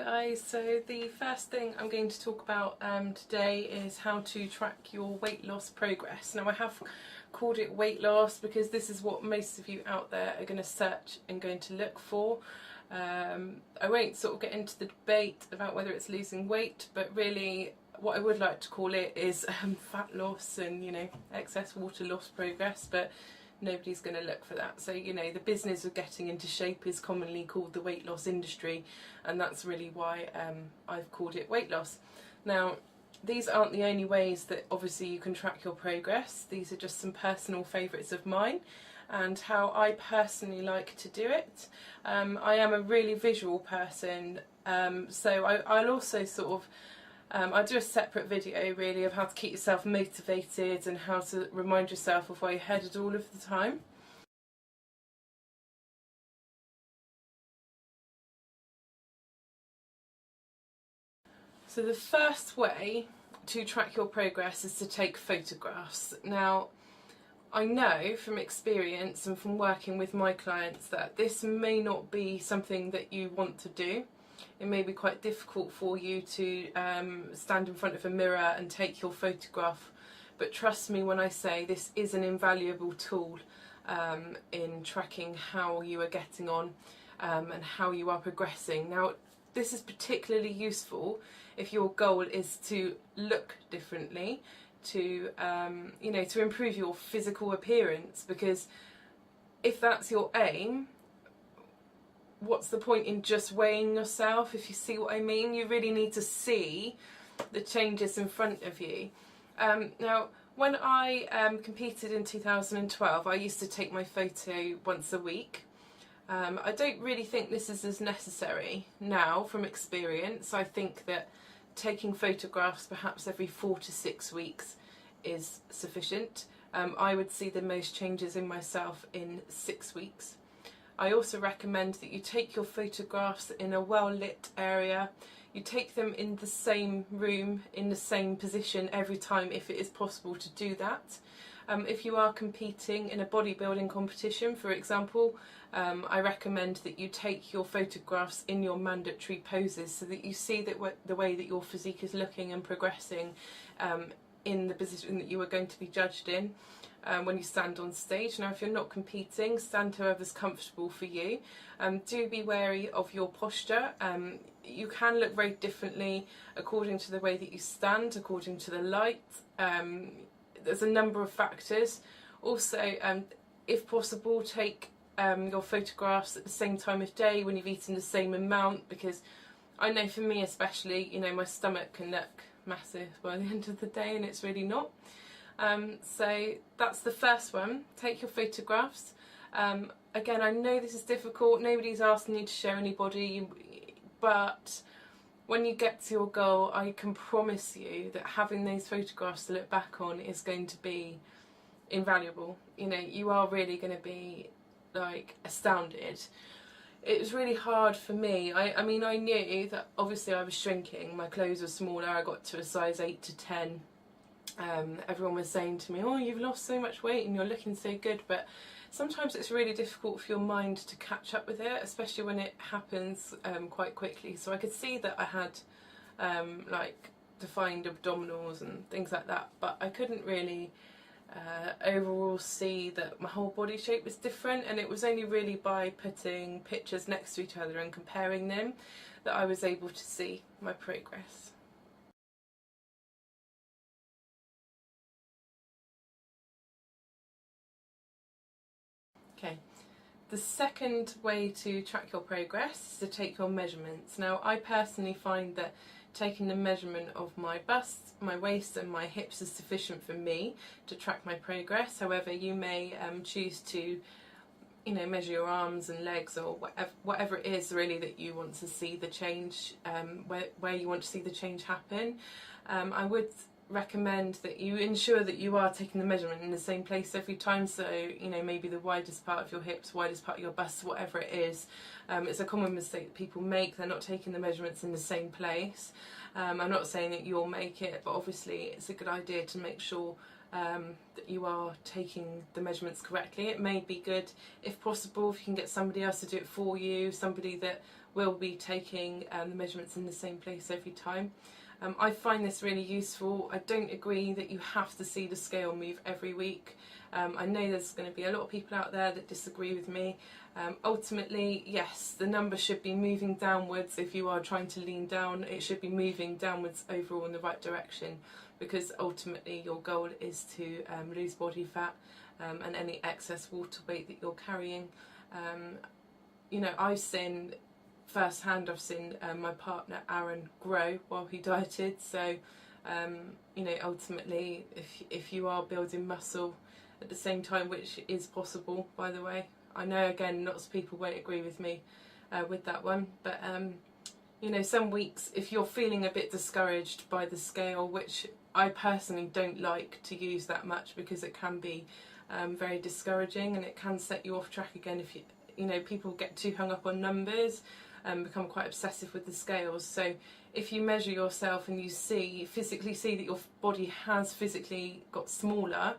guys, so the first thing I'm going to talk about today is how to track your weight loss progress. Now I have called it weight loss because this is what most of you out there are going to search and going to look for. I won't sort of get into the debate about whether it's losing weight, but really what I would like to call it is fat loss and, you know, excess water loss progress, but nobody's going to look for that. So, you know, the business of getting into shape is commonly called the weight loss industry, and that's really why I've called it weight loss. Now, these aren't the only ways that obviously you can track your progress. These are just some personal favourites of mine and how I personally like to do it. I am a really visual person, so I'll also sort of I'll do a separate video really of how to keep yourself motivated and how to remind yourself of where you're headed all of the time. So the first way to track your progress is to take photographs. Now, I know from experience and from working with my clients that this may not be something that you want to do. It may be quite difficult for you to stand in front of a mirror and take your photograph, but trust me when I say this is an invaluable tool in tracking how you are getting on and how you are progressing. Now, this is particularly useful if your goal is to look differently, to you know, to improve your physical appearance, because if that's your aim, what's the point in just weighing yourself, if you see what I mean? You really need to see the changes in front of you. Now, when I competed in 2012, I used to take my photo once a week. I don't really think this is as necessary now from experience. I think that taking photographs perhaps every 4 to 6 weeks is sufficient. I would see the most changes in myself in 6 weeks. I also recommend that you take your photographs in a well-lit area. You take them in the same room, in the same position every time if it is possible to do that. If you are competing in a bodybuilding competition, for example, I recommend that you take your photographs in your mandatory poses so that you see that the way that your physique is looking and progressing in the position that you are going to be judged in. When you stand on stage. Now, if you're not competing, stand whoever's comfortable for you. Do be wary of your posture. You can look very differently according to the way that you stand, according to the light. There's a number of factors. Also, if possible, take your photographs at the same time of day when you've eaten the same amount, because I know for me especially, you know, my stomach can look massive by the end of the day and it's really not. So that's the first one. Take your photographs. Again, I know this is difficult, nobody's asking you to show anybody, but when you get to your goal, I can promise you that having those photographs to look back on is going to be invaluable. You know, you are really going to be like astounded. It was really hard for me. I mean, I knew that obviously I was shrinking, my clothes were smaller, I got to a size 8 to 10. Everyone was saying to me, oh, you've lost so much weight and you're looking so good, but sometimes it's really difficult for your mind to catch up with it, especially when it happens quite quickly. So I could see that I had like defined abdominals and things like that, but I couldn't really overall see that my whole body shape was different, and it was only really by putting pictures next to each other and comparing them that I was able to see my progress. Okay, the second way to track your progress is to take your measurements. Now, I personally find that taking the measurement of my bust, my waist and my hips is sufficient for me to track my progress. However, you may choose to, you know, measure your arms and legs, or whatever it is really that you want to see the change, where you want to see the change happen. I would recommend that you ensure that you are taking the measurement in the same place every time. So, you know, maybe the widest part of your hips, widest part of your bust, whatever it is. It's a common mistake that people make. They're not taking the measurements in the same place. I'm not saying that you'll make it, but obviously it's a good idea to make sure that you are taking the measurements correctly. It may be good, if possible, if you can get somebody else to do it for you, somebody that will be taking the measurements in the same place every time. I find this really useful. I don't agree that you have to see the scale move every week. I know there's going to be a lot of people out there that disagree with me. Ultimately, yes, the number should be moving downwards. If you are trying to lean down, it should be moving downwards overall in the right direction, because ultimately your goal is to lose body fat and any excess water weight that you're carrying. You know, I've seen firsthand, my partner Aaron grow while he dieted. So you know, ultimately, if you are building muscle at the same time, which is possible, by the way, I know again lots of people won't agree with me with that one, but you know, some weeks if you're feeling a bit discouraged by the scale, which I personally don't like to use that much because it can be very discouraging and it can set you off track again if you know, people get too hung up on numbers and become quite obsessive with the scales. So if you measure yourself and you physically see that your body has physically got smaller,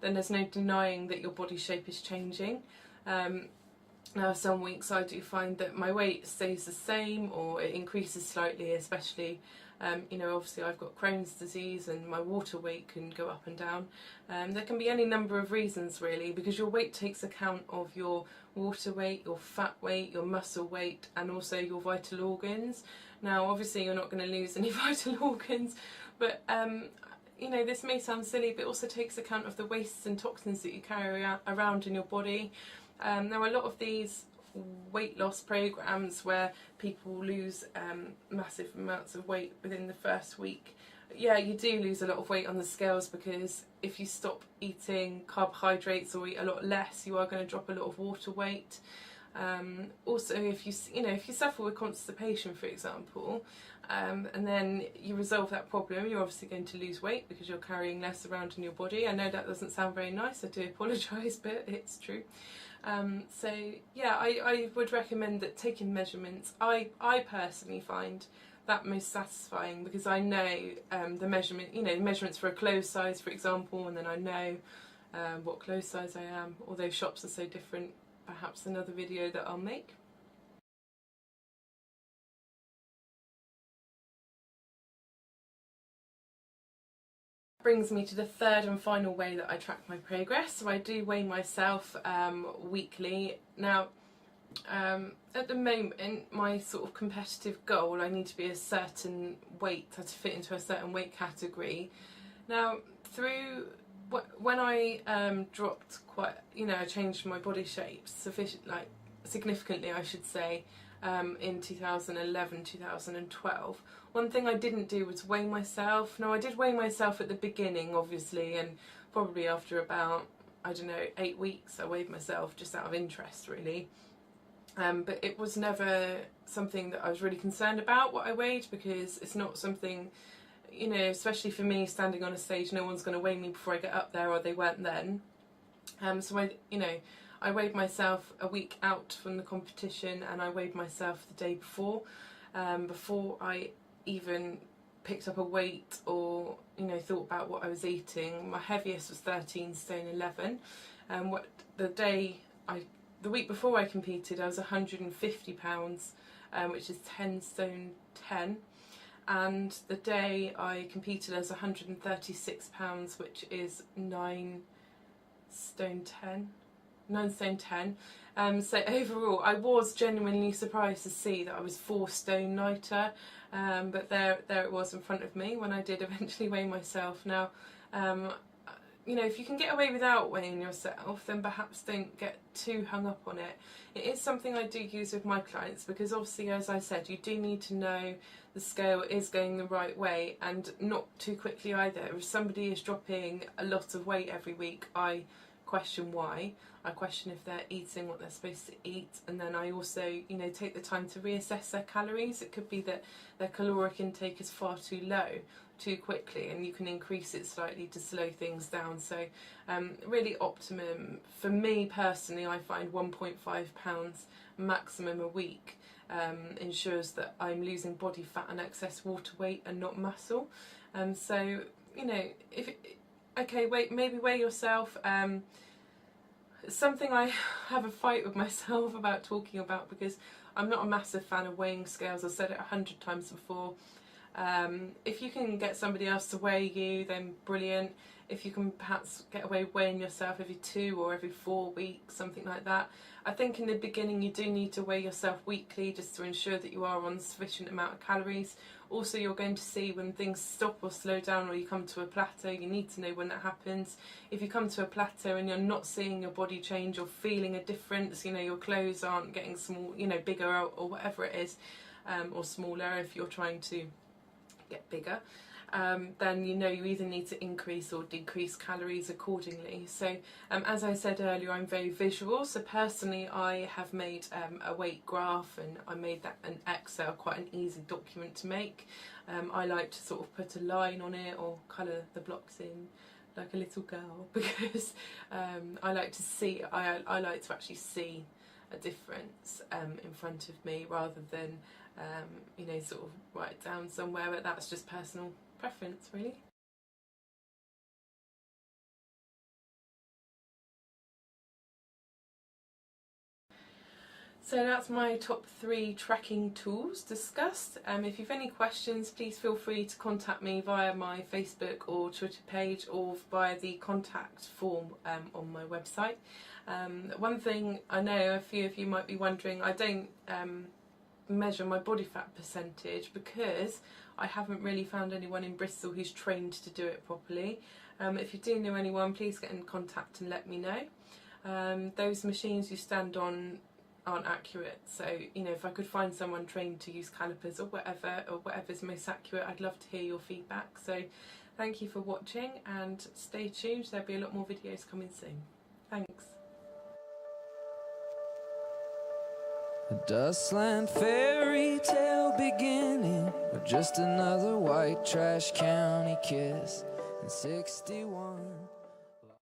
then there's no denying that your body shape is changing. Now some weeks I do find that my weight stays the same or it increases slightly, especially you know, obviously I've got Crohn's disease and my water weight can go up and down. There can be any number of reasons really, because your weight takes account of your water weight, your fat weight, your muscle weight, and also your vital organs. Now obviously you're not going to lose any vital organs, but you know, this may sound silly, but it also takes account of the wastes and toxins that you carry around in your body. There are a lot of these weight loss programs where people lose massive amounts of weight within the first week. Yeah, you do lose a lot of weight on the scales, because if you stop eating carbohydrates or eat a lot less, you are going to drop a lot of water weight. Also, if you suffer with constipation, for example, and then you resolve that problem, you're obviously going to lose weight because you're carrying less around in your body. I know that doesn't sound very nice, I do apologise, but it's true. So yeah, I would recommend that taking measurements. I personally find that most satisfying, because I know the measurements for a clothes size, for example, and then I know what clothes size I am. Although shops are so different, perhaps another video that I'll make. Brings me to the third and final way that I track my progress. So I do weigh myself weekly. Now at the moment, my sort of competitive goal, I need to be a certain weight, to fit into a certain weight category. Now when I dropped quite, you know, I changed my body shape significantly, I should say, in 2011, 2012. One thing I didn't do was weigh myself. Now I did weigh myself at the beginning, obviously, and probably after about, I don't know, 8 weeks I weighed myself just out of interest really. But it was never something that I was really concerned about what I weighed, because it's not something, you know, especially for me standing on a stage, no one's going to weigh me before I get up there, or they weren't then. So I weighed myself a week out from the competition, and I weighed myself the day before I even picked up a weight or, you know, thought about what I was eating. My heaviest was 13 stone 11. The week before I competed, I was 150 pounds, which is 10 stone 10. And the day I competed, I was 136 pounds, which is 9 stone 10. 9 stone 10. So overall, I was genuinely surprised to see that I was 4 stone lighter, but there it was in front of me when I did eventually weigh myself. Now, you know, if you can get away without weighing yourself, then perhaps don't get too hung up on it. It is something I do use with my clients, because obviously, as I said, you do need to know the scale is going the right way, and not too quickly either. If somebody is dropping a lot of weight every week, I question why. I question if they're eating what they're supposed to eat, and then I also, you know, take the time to reassess their calories. It could be that their caloric intake is far too low too quickly, and you can increase it slightly to slow things down. So really optimum for me personally, I find 1.5 pounds maximum a week ensures that I'm losing body fat and excess water weight and not muscle. So, you know, maybe weigh yourself. It's something I have a fight with myself about talking about, because I'm not a massive fan of weighing scales. I've said it 100 times before. If you can get somebody else to weigh you, then brilliant. If you can perhaps get away weighing yourself every 2 or every 4 weeks, something like that. I think in the beginning you do need to weigh yourself weekly just to ensure that you are on sufficient amount of calories. Also, you're going to see when things stop or slow down, or you come to a plateau. You need to know when that happens. If you come to a plateau and you're not seeing your body change or feeling a difference, you know, your clothes aren't getting small, you know, bigger or whatever it is, or smaller if you're trying to get bigger, then you know you either need to increase or decrease calories accordingly. So as I said earlier, I'm very visual, so personally I have made a weight graph, and I made that in Excel, quite an easy document to make. I like to sort of put a line on it or colour the blocks in like a little girl, because I like to see, I like to actually see a difference in front of me, rather than you know, sort of write it down somewhere. But that's just personal preference, really. So that's my top 3 tracking tools discussed. If you've any questions, please feel free to contact me via my Facebook or Twitter page, or via the contact form on my website. One thing I know a few of you might be wondering, I don't measure my body fat percentage because I haven't really found anyone in Bristol who's trained to do it properly. If you do know anyone, please get in contact and let me know. Those machines you stand on aren't accurate, so you know, if I could find someone trained to use calipers or whatever's most accurate, I'd love to hear your feedback. So thank you for watching, and stay tuned, there'll be a lot more videos coming soon. Thanks. A dustland fairy tale beginning, or just another white trash county kiss in 61.